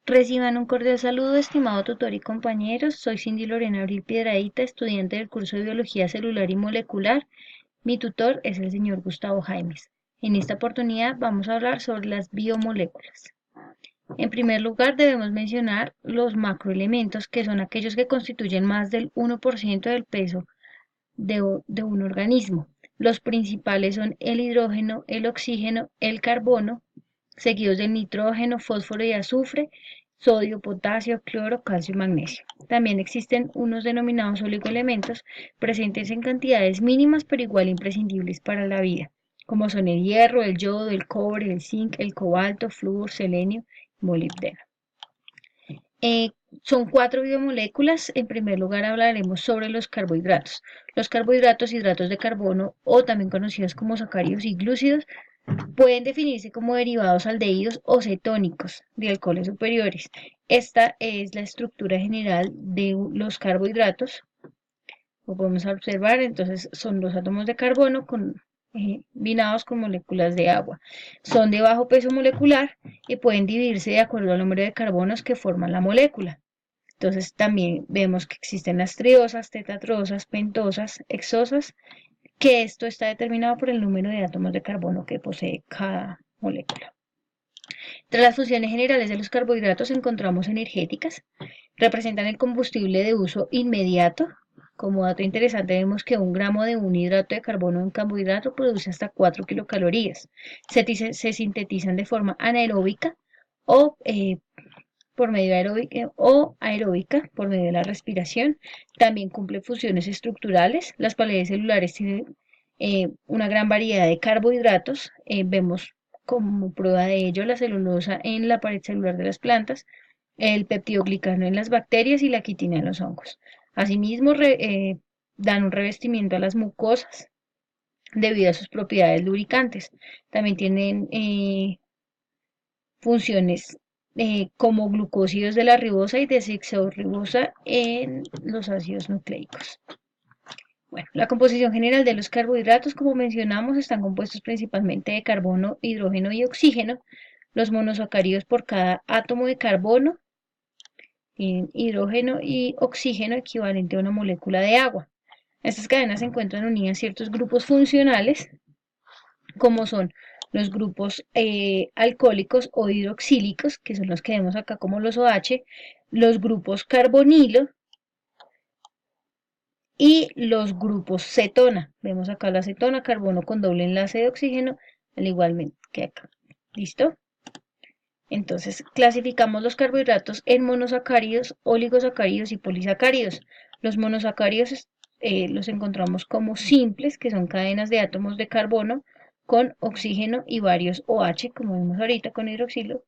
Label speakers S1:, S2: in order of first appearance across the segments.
S1: Reciban un cordial saludo, estimado tutor y compañeros. Soy Cindy Lorena Abril Piedradita, estudiante del curso de Biología Celular y Molecular. Mi tutor es el señor Gustavo Jaimes. En esta oportunidad vamos a hablar sobre las biomoléculas. En primer lugar, debemos mencionar los macroelementos, que son aquellos que constituyen más del 1% del peso de un organismo. Los principales son el hidrógeno, el oxígeno, el carbono, seguidos del nitrógeno, fósforo y azufre, sodio, potasio, cloro, calcio y magnesio. También existen unos denominados oligoelementos presentes en cantidades mínimas pero igual imprescindibles para la vida, como son el hierro, el yodo, el cobre, el zinc, el cobalto, flúor, selenio y molibdeno. Eh, Son cuatro biomoléculas. En primer lugar hablaremos sobre los carbohidratos. Los carbohidratos, hidratos de carbono o también conocidos como sacáridos y glúcidos, pueden definirse como derivados aldehídos o cetónicos de alcoholes superiores. Esta es la estructura general de los carbohidratos. Lo podemos observar, entonces son los átomos de carbono combinados con moléculas de agua. Son de bajo peso molecular y pueden dividirse de acuerdo al número de carbonos que forman la molécula. Entonces también vemos que existen las triosas, tetatrosas, pentosas, hexosas, que esto está determinado por el número de átomos de carbono que posee cada molécula. Entre las funciones generales de los carbohidratos encontramos energéticas, representan el combustible de uso inmediato. Como dato interesante vemos que 1 gramo de un hidrato de carbono en carbohidrato produce hasta 4 kilocalorías. Se sintetizan de forma anaeróbica o por medio aeróbica o aeróbica por medio de la respiración. También cumple funciones estructurales. Las paredes celulares tienen una gran variedad de carbohidratos. Vemos como prueba de ello la celulosa en la pared celular de las plantas, el peptidoglicano en las bacterias y la quitina en los hongos. Asimismo, dan un revestimiento a las mucosas debido a sus propiedades lubricantes. También tienen funciones como glucósidos de la ribosa y desoxirribosa en los ácidos nucleicos. Bueno, la composición general de los carbohidratos, como mencionamos, están compuestos principalmente de carbono, hidrógeno y oxígeno. Los monosacáridos por cada átomo de carbono tienen hidrógeno y oxígeno equivalente a una molécula de agua. Estas cadenas se encuentran unidas a ciertos grupos funcionales, como son los grupos alcohólicos o hidroxílicos, que son los que vemos acá como los OH, los grupos carbonilo y los grupos cetona. Vemos acá la cetona, carbono con doble enlace de oxígeno, al igual que acá. ¿Listo? Entonces, clasificamos los carbohidratos en monosacáridos, oligosacáridos y polisacáridos. Los monosacáridos los encontramos como simples, que son cadenas de átomos de carbono con oxígeno y varios OH, como vemos ahorita con hidroxilo.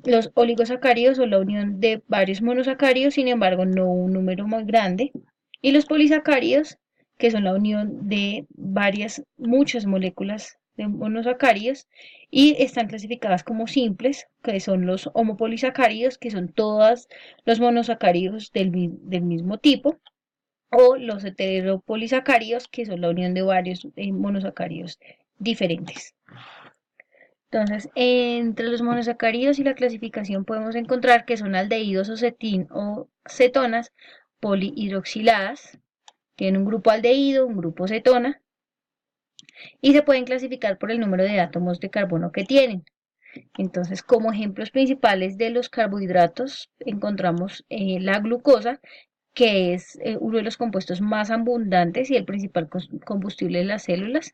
S1: Los oligosacáridos son la unión de varios monosacáridos, sin embargo, no un número muy grande. Y los polisacáridos, que son la unión de muchas moléculas de monosacáridos, y están clasificadas como simples, que son los homopolisacáridos, que son todos los monosacáridos del mismo tipo, o los heteropolisacáridos, que son la unión de varios monosacáridos diferentes. Entonces, entre los monosacáridos y la clasificación podemos encontrar que son aldehídos o cetonas polihidroxiladas, tienen un grupo aldehído, un grupo cetona, y se pueden clasificar por el número de átomos de carbono que tienen. Entonces, como ejemplos principales de los carbohidratos encontramos la glucosa, que es uno de los compuestos más abundantes y el principal combustible de las células.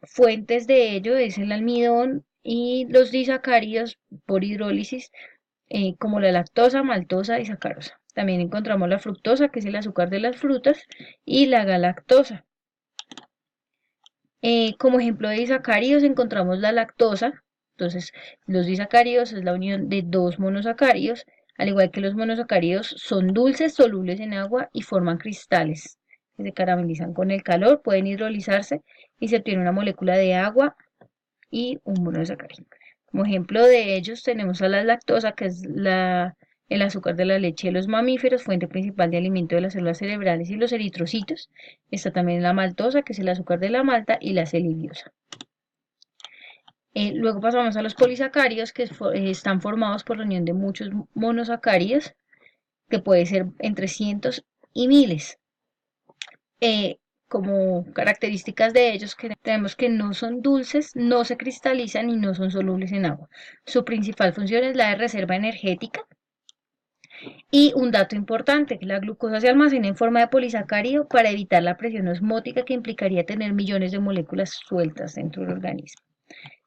S1: Fuentes de ello es el almidón y los disacáridos por hidrólisis, como la lactosa, maltosa y sacarosa. También encontramos la fructosa, que es el azúcar de las frutas, y la galactosa. Como ejemplo de disacáridos encontramos la lactosa. Entonces, los disacáridos es la unión de dos monosacáridos, al igual que los monosacáridos son dulces, solubles en agua y forman cristales que se caramelizan con el calor, pueden hidrolizarse y se obtiene una molécula de agua y un monosacárido. Como ejemplo de ellos tenemos a la lactosa, que es el azúcar de la leche de los mamíferos, fuente principal de alimento de las células cerebrales y los eritrocitos. Está también la maltosa, que es el azúcar de la malta, y la celuliosa. Luego pasamos a los polisacáridos, que están formados por la unión de muchos monosacáridos, que puede ser entre cientos y miles. Como características de ellos, que tenemos que no son dulces, no se cristalizan y no son solubles en agua. Su principal función es la de reserva energética. Y un dato importante, la glucosa se almacena en forma de polisacárido para evitar la presión osmótica que implicaría tener millones de moléculas sueltas dentro del organismo.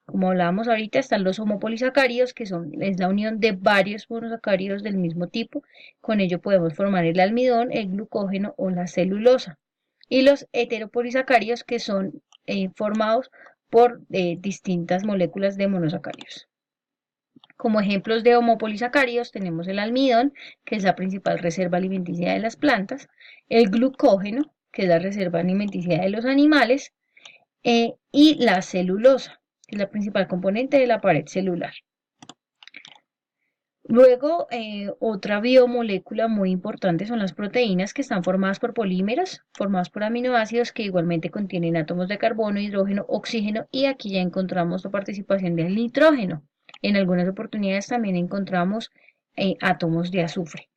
S1: Como hablábamos ahorita, están los homopolisacáridos, que es la unión de varios monosacáridos del mismo tipo. Con ello podemos formar el almidón, el glucógeno o la celulosa. Y los heteropolisacáridos, que son formados por distintas moléculas de monosacáridos. Como ejemplos de homopolisacáridos tenemos el almidón, que es la principal reserva alimenticia de las plantas, el glucógeno, que es la reserva alimenticia de los animales, y la celulosa, que es la principal componente de la pared celular. Luego, otra biomolécula muy importante son las proteínas, que están formadas por polímeros, formados por aminoácidos que igualmente contienen átomos de carbono, hidrógeno, oxígeno, y aquí ya encontramos la participación del nitrógeno. En algunas oportunidades también encontramos átomos de azufre.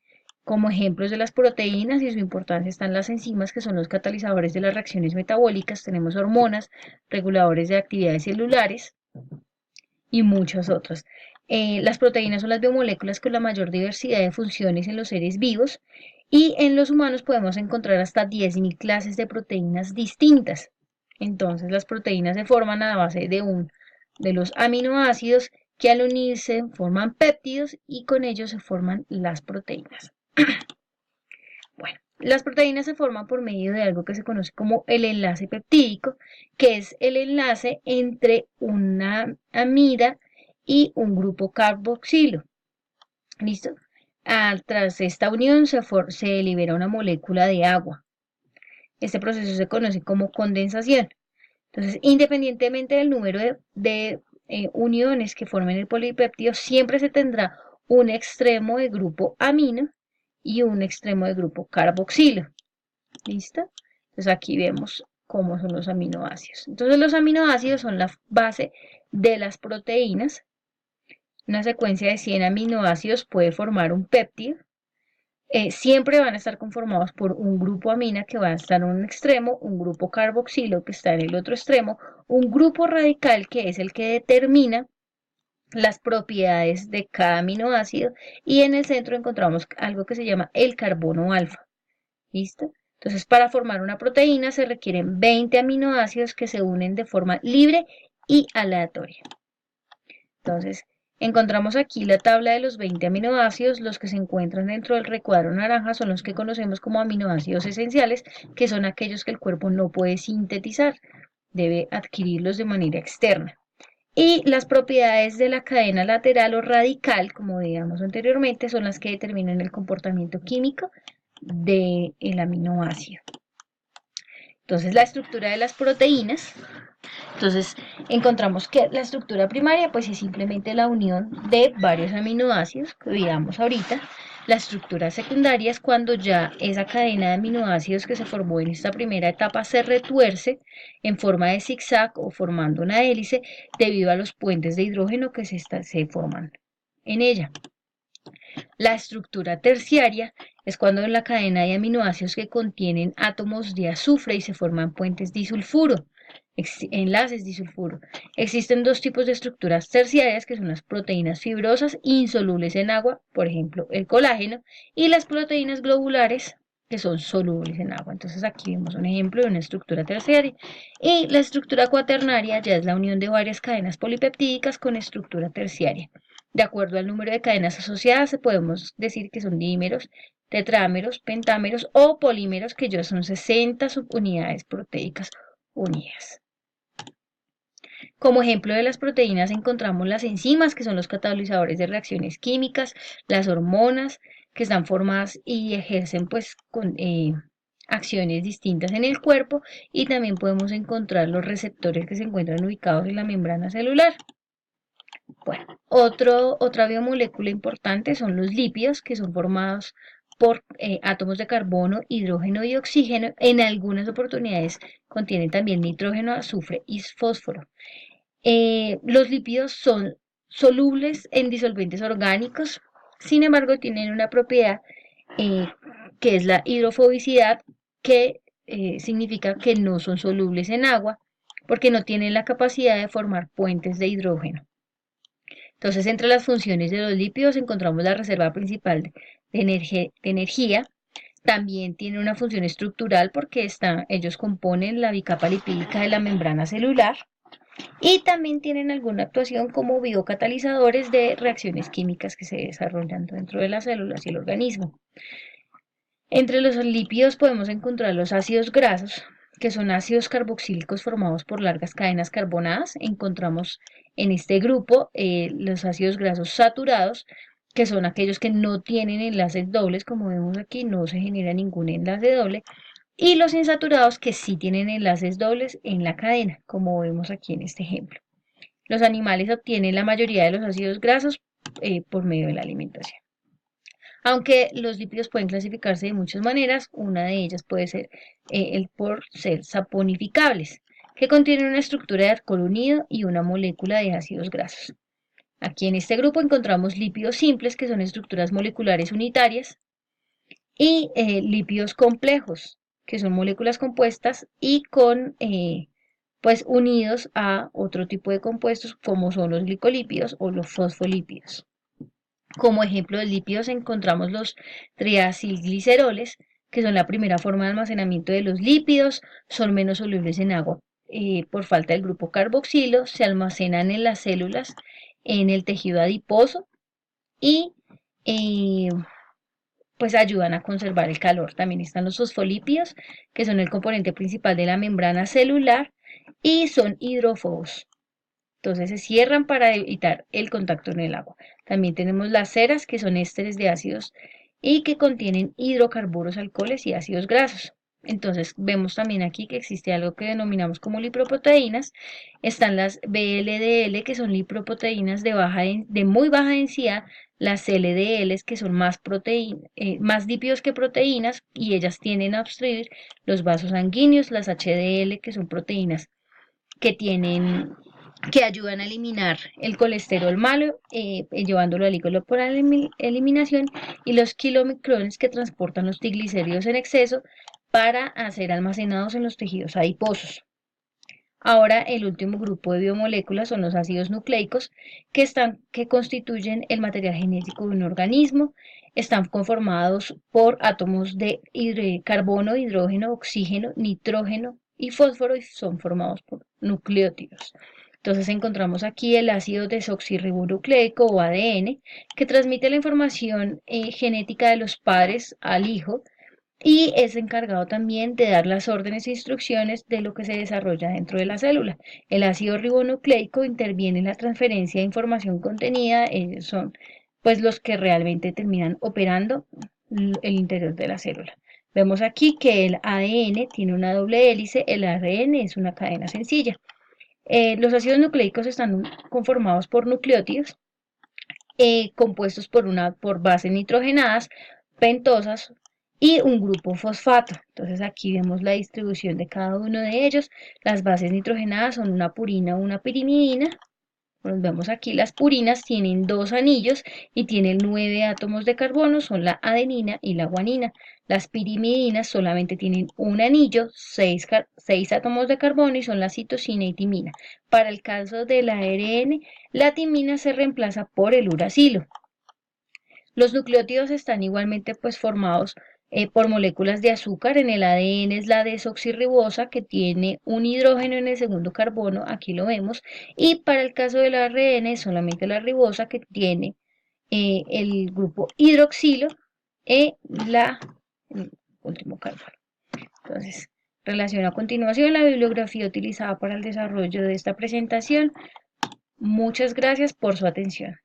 S1: Como ejemplos de las proteínas y su importancia están las enzimas, que son los catalizadores de las reacciones metabólicas, tenemos hormonas, reguladores de actividades celulares y muchas otras. Las proteínas son las biomoléculas con la mayor diversidad de funciones en los seres vivos, y en los humanos podemos encontrar hasta 10.000 clases de proteínas distintas. Entonces las proteínas se forman a base de los aminoácidos, que al unirse forman péptidos y con ellos se forman las proteínas. Bueno, las proteínas se forman por medio de algo que se conoce como el enlace peptídico, que es el enlace entre una amida y un grupo carboxilo. ¿Listo? Tras esta unión se libera una molécula de agua. Este proceso se conoce como condensación. Entonces, independientemente del número de uniones que formen el polipéptido, siempre se tendrá un extremo de grupo amino y un extremo de grupo carboxilo. ¿Listo? Entonces aquí vemos cómo son los aminoácidos. Entonces los aminoácidos son la base de las proteínas. Una secuencia de 100 aminoácidos puede formar un péptido. Siempre van a estar conformados por un grupo amina, que va a estar en un extremo, un grupo carboxilo, que está en el otro extremo, un grupo radical, que es el que determina las propiedades de cada aminoácido, y en el centro encontramos algo que se llama el carbono alfa. ¿Listo? Entonces, para formar una proteína se requieren 20 aminoácidos que se unen de forma libre y aleatoria. Entonces, encontramos aquí la tabla de los 20 aminoácidos. Los que se encuentran dentro del recuadro naranja son los que conocemos como aminoácidos esenciales, que son aquellos que el cuerpo no puede sintetizar, debe adquirirlos de manera externa. Y las propiedades de la cadena lateral o radical, como digamos anteriormente, son las que determinan el comportamiento químico del aminoácido. Entonces, la estructura de las proteínas. Entonces, encontramos que la estructura primaria pues es simplemente la unión de varios aminoácidos que veíamos ahorita. La estructura secundaria es cuando ya esa cadena de aminoácidos que se formó en esta primera etapa se retuerce en forma de zigzag o formando una hélice debido a los puentes de hidrógeno que se forman en ella. La estructura terciaria es cuando en la cadena hay aminoácidos que contienen átomos de azufre y se forman puentes disulfuro, enlaces disulfuro. Existen dos tipos de estructuras terciarias, que son las proteínas fibrosas insolubles en agua, por ejemplo el colágeno, y las proteínas globulares, que son solubles en agua. Entonces aquí vemos un ejemplo de una estructura terciaria. Y la estructura cuaternaria ya es la unión de varias cadenas polipeptídicas con estructura terciaria. De acuerdo al número de cadenas asociadas, podemos decir que son dímeros, tetrámeros, pentámeros o polímeros, que ya son 60 subunidades proteicas unidas. Como ejemplo de las proteínas encontramos las enzimas, que son los catalizadores de reacciones químicas, las hormonas, que están formadas y ejercen pues acciones distintas en el cuerpo, y también podemos encontrar los receptores, que se encuentran ubicados en la membrana celular. Bueno, otra biomolécula importante son los lípidos, que son formados por átomos de carbono, hidrógeno y oxígeno. En algunas oportunidades contienen también nitrógeno, azufre y fósforo. Los lípidos son solubles en disolventes orgánicos, sin embargo tienen una propiedad eh, que es la hidrofobicidad, que significa que no son solubles en agua porque no tienen la capacidad de formar puentes de hidrógeno. Entonces, entre las funciones de los lípidos encontramos la reserva principal de energía. También tiene una función estructural porque ellos componen la bicapa lipídica de la membrana celular y también tienen alguna actuación como biocatalizadores de reacciones químicas que se desarrollan dentro de las células y el organismo. Entre los lípidos podemos encontrar los ácidos grasos, que son ácidos carboxílicos formados por largas cadenas carbonadas. Encontramos en este grupo los ácidos grasos saturados, que son aquellos que no tienen enlaces dobles, como vemos aquí, no se genera ningún enlace doble, y los insaturados que sí tienen enlaces dobles en la cadena, como vemos aquí en este ejemplo. Los animales obtienen la mayoría de los ácidos grasos por medio de la alimentación. Aunque los lípidos pueden clasificarse de muchas maneras, una de ellas puede ser el por ser saponificables, que contienen una estructura de alcohol unido y una molécula de ácidos grasos. Aquí en este grupo encontramos lípidos simples, que son estructuras moleculares unitarias, y lípidos complejos, que son moléculas compuestas y pues unidos a otro tipo de compuestos, como son los glicolípidos o los fosfolípidos. Como ejemplo de lípidos encontramos los triacilgliceroles, que son la primera forma de almacenamiento de los lípidos, son menos solubles en agua por falta del grupo carboxilo, se almacenan en las células, en el tejido adiposo y eh, pues ayudan a conservar el calor. También están los fosfolípidos, que son el componente principal de la membrana celular y son hidrófobos. Entonces se cierran para evitar el contacto en el agua. También tenemos las ceras, que son ésteres de ácidos y que contienen hidrocarburos, alcoholes y ácidos grasos. Entonces vemos también aquí que existe algo que denominamos como lipoproteínas. Están las VLDL, que son lipoproteínas de muy baja densidad, las LDLs, que son más lípidos que proteínas, y ellas tienden a obstruir los vasos sanguíneos, las HDL, que son proteínas que que ayudan a eliminar el colesterol malo, llevándolo al hígado por eliminación, y los kilomicrones, que transportan los triglicéridos en exceso para ser almacenados en los tejidos adiposos. Ahora, el último grupo de biomoléculas son los ácidos nucleicos, que constituyen el material genético de un organismo. Están conformados por átomos de carbono, hidrógeno, oxígeno, nitrógeno y fósforo, y son formados por nucleótidos. Entonces encontramos aquí el ácido desoxirribonucleico o ADN, que transmite la información genética de los padres al hijo y es encargado también de dar las órdenes e instrucciones de lo que se desarrolla dentro de la célula. El ácido ribonucleico interviene en la transferencia de información contenida, son pues los que realmente terminan operando el interior de la célula. Vemos aquí que el ADN tiene una doble hélice, el ARN es una cadena sencilla. Los ácidos nucleicos están conformados por nucleótidos compuestos por bases nitrogenadas, pentosas y un grupo fosfato. Entonces aquí vemos la distribución de cada uno de ellos. Las bases nitrogenadas son una purina o una pirimidina. Pues vemos aquí las purinas tienen dos anillos y tienen 9 átomos de carbono, son la adenina y la guanina. Las pirimidinas solamente tienen un anillo, 6 átomos de carbono, y son la citosina y timina. Para el caso del ARN, la timina se reemplaza por el uracilo. Los nucleótidos están igualmente pues formados por moléculas de azúcar. En el ADN es la desoxirribosa, que tiene un hidrógeno en el segundo carbono, aquí lo vemos, y para el caso del ARN es solamente la ribosa, que tiene el grupo hidroxilo y el último carbono. Entonces, relaciono a continuación la bibliografía utilizada para el desarrollo de esta presentación. Muchas gracias por su atención.